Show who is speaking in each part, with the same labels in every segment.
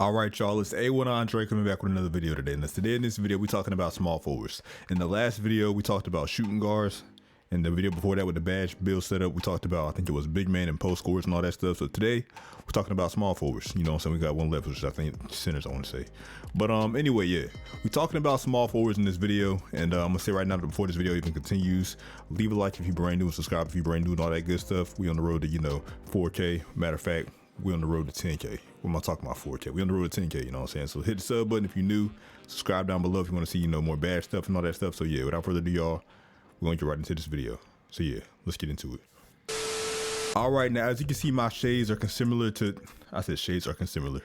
Speaker 1: All right, y'all, it's A1 Andre coming back with another video today. And today in this video, we're talking about small forwards. In the last video, we talked about shooting guards. In the video before that with the badge build setup, we talked about, I think it was big man and post scores and all that stuff. So today, we're talking about small forwards. You know what I'm saying? We got one left, which I think centers, I want to say. But anyway, yeah, we're talking about small forwards in this video. And I'm going to say right now, before this video even continues, leave a like if you're brand new and subscribe if you're brand new and all that good stuff. We on the road to, 4K. Matter of fact, we're on the road to 10K. What am I talking about? 4K. We're on the road to 10K, you know what I'm saying? So hit the sub button if you're new. Subscribe down below if you want to see, more bad stuff and all that stuff. So yeah, without further ado, y'all, we're going to get right into this video. So yeah, let's get into it. All right, now as you can see, my shades are similar to, I said shades are similar.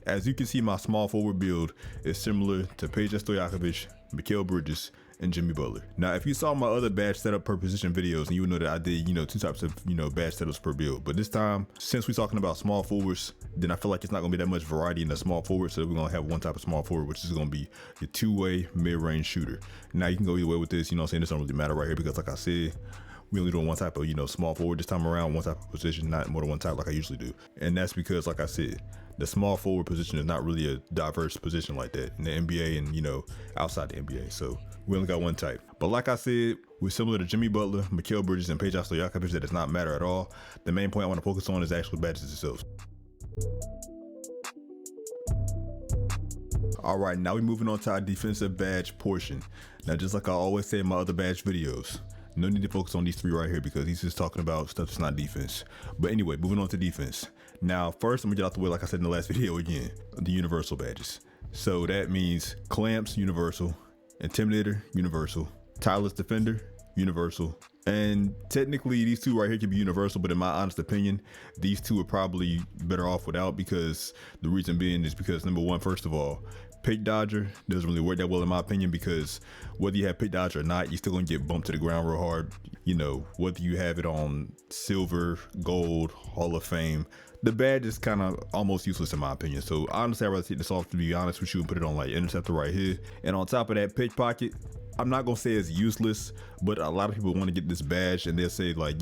Speaker 1: As you can see, my small forward build is similar to Peja Stojakovic, Mikal Bridges, and Jimmy Butler. Now, if you saw my other badge setup per position videos, and you would know that I did, two types of, badge setups per build. But this time, since we're talking about small forwards, then I feel like it's not gonna be that much variety in the small forward. So we're gonna have one type of small forward, which is gonna be your two-way mid-range shooter. Now you can go either way with this, you know what I'm saying? This don't really matter right here because like I said, we only doing one type of, small forward this time around, one type of position, not more than one type like I usually do. And that's because, like I said, the small forward position is not really a diverse position like that in the NBA and, outside the NBA. So we only got one type. But like I said, we're similar to Jimmy Butler, Mikal Bridges, and Peja Stojakovic. That does not matter at all. The main point I want to focus on is the actual badges themselves. All right, now we're moving on to our defensive badge portion. Now, just like I always say in my other badge videos, no need to focus on these three right here because he's just talking about stuff that's not defense. But anyway, moving on to defense. Now, first, I'm gonna get out the way, like I said in the last video again, the universal badges. So that means clamps, universal, intimidator, universal, tireless defender, universal. And technically these two right here can be universal, but in my honest opinion, these two are probably better off without, because the reason being is because number one, first of all, pick dodger doesn't really work that well in my opinion, because whether you have pick dodger or not, you're still gonna get bumped to the ground real hard. Whether you have it on silver, gold, Hall of Fame, the badge is kind of almost useless in my opinion. So honestly, I'd rather take this off, to be honest with you, and put it on like Interceptor right here. And on top of that, pickpocket, I'm not gonna say it's useless, but a lot of people want to get this badge and they'll say like,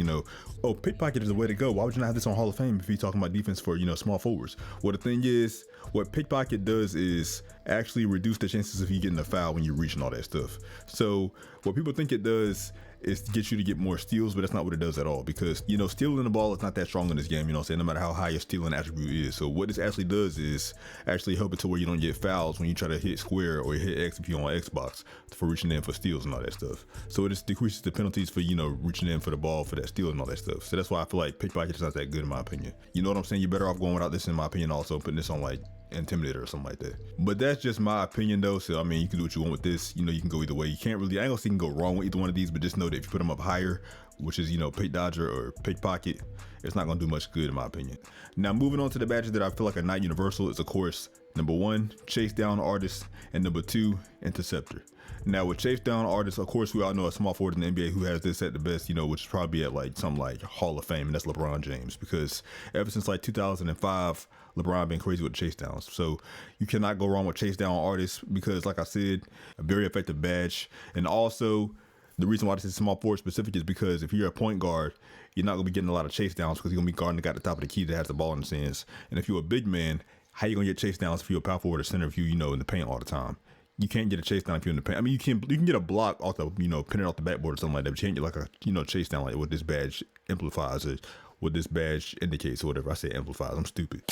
Speaker 1: oh, pickpocket is the way to go. Why would you not have this on Hall of Fame if you're talking about defense for, small forwards? Well, the thing is, what pickpocket does is actually reduce the chances of you getting a foul when you're reaching all that stuff. So what people think it does is to get you to get more steals, but that's not what it does at all, because stealing the ball is not that strong in this game, no matter how high your stealing attribute is. So what this actually does is actually help it to where you don't get fouls when you try to hit square or hit X if you're on Xbox for reaching in for steals and all that stuff. So it just decreases the penalties for reaching in for the ball for that steal and all that stuff. So that's why I feel like pickpocket is not that good in my opinion. You know what I'm saying? You're better off going without this in my opinion, also putting this on like intimidator or something like that. But that's just my opinion though. So I mean, you can do what you want with this. You can go either way. You can't really, I ain't gonna say you can go wrong with either one of these, but just know that if you put them up higher, which is pick dodger or pickpocket, it's not gonna do much good in my opinion. Now moving on to the badges that I feel like are not universal is of course number one, chase down artist, and number two, interceptor. Now with chase down artists, of course we all know a small forward in the NBA who has this at the best, which is probably at like something like Hall of Fame, and that's LeBron James, because ever since like 2005, LeBron been crazy with chase downs. So you cannot go wrong with chase down artists because, like I said, a very effective badge. And also the reason why this is small forward specific is because if you're a point guard, you're not gonna be getting a lot of chase downs because you're gonna be guarding the guy at the top of the key that has the ball in his hands. And if you're a big man, how you gonna get chase downs if you're a power forward or center if you in the paint all the time? You can't get a chase down if you're in the paint. I mean, you can get a block off the, pin it off the backboard or something like that, but you can't get like a, chase down like what this badge amplifies or what this badge indicates or whatever. I say amplifies, I'm stupid.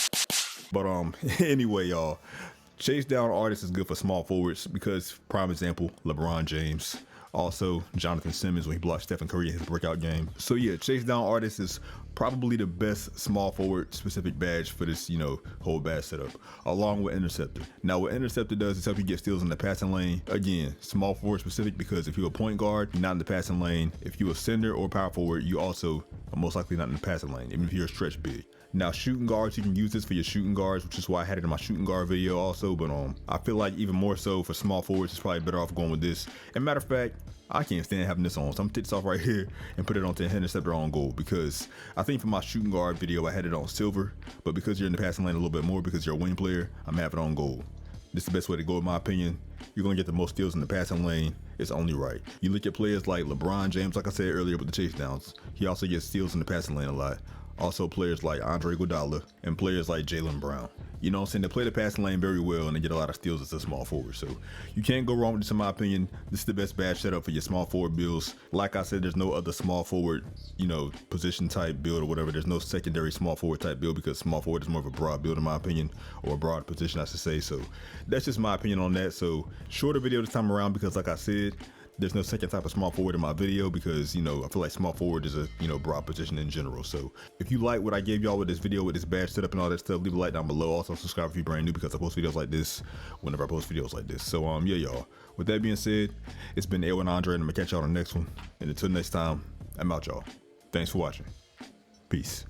Speaker 1: But anyway, y'all, chase down artist is good for small forwards because, prime example, LeBron James. Also, Jonathan Simmons when he blocked Stephen Curry in his breakout game. So yeah, chase down artist is probably the best small forward specific badge for this, whole badge setup, along with interceptor. Now what interceptor does is help you get steals in the passing lane. Again, small forward specific because if you're a point guard, you're not in the passing lane. If you're a center or power forward, you also are most likely not in the passing lane, even if you're a stretch big. Now shooting guards, you can use this for your shooting guards, which is why I had it in my shooting guard video also, but I feel like even more so for small forwards, it's probably better off going with this. And matter of fact, I can't stand having this on, so I'm gonna take this off right here and put it onto interceptor on gold, because I think for my shooting guard video I had it on silver, but because you're in the passing lane a little bit more because you're a wing player, I'm having it on gold. This is the best way to go in my opinion. You're gonna get the most steals in the passing lane. It's only right. You look at players like LeBron James, like I said earlier with the chase downs, he also gets steals in the passing lane a lot. Also players like Andre Iguodala and players like Jaylen Brown. You know what I'm saying? They play the passing lane very well and they get a lot of steals as a small forward. So you can't go wrong with this in my opinion. This is the best badge setup for your small forward builds. Like I said, there's no other small forward, position type build or whatever. There's no secondary small forward type build because small forward is more of a broad build in my opinion, or a broad position I should say. So that's just my opinion on that. So shorter video this time around because like I said, there's no second type of small forward in my video because, I feel like small forward is a, broad position in general. So if you like what I gave y'all with this video, with this badge setup and all that stuff, leave a like down below. Also subscribe if you're brand new because I post videos like this whenever I post videos like this. So, yeah, y'all. With that being said, it's been Ayo and Andre, and I'm gonna catch y'all on the next one. And until next time, I'm out, y'all. Thanks for watching. Peace.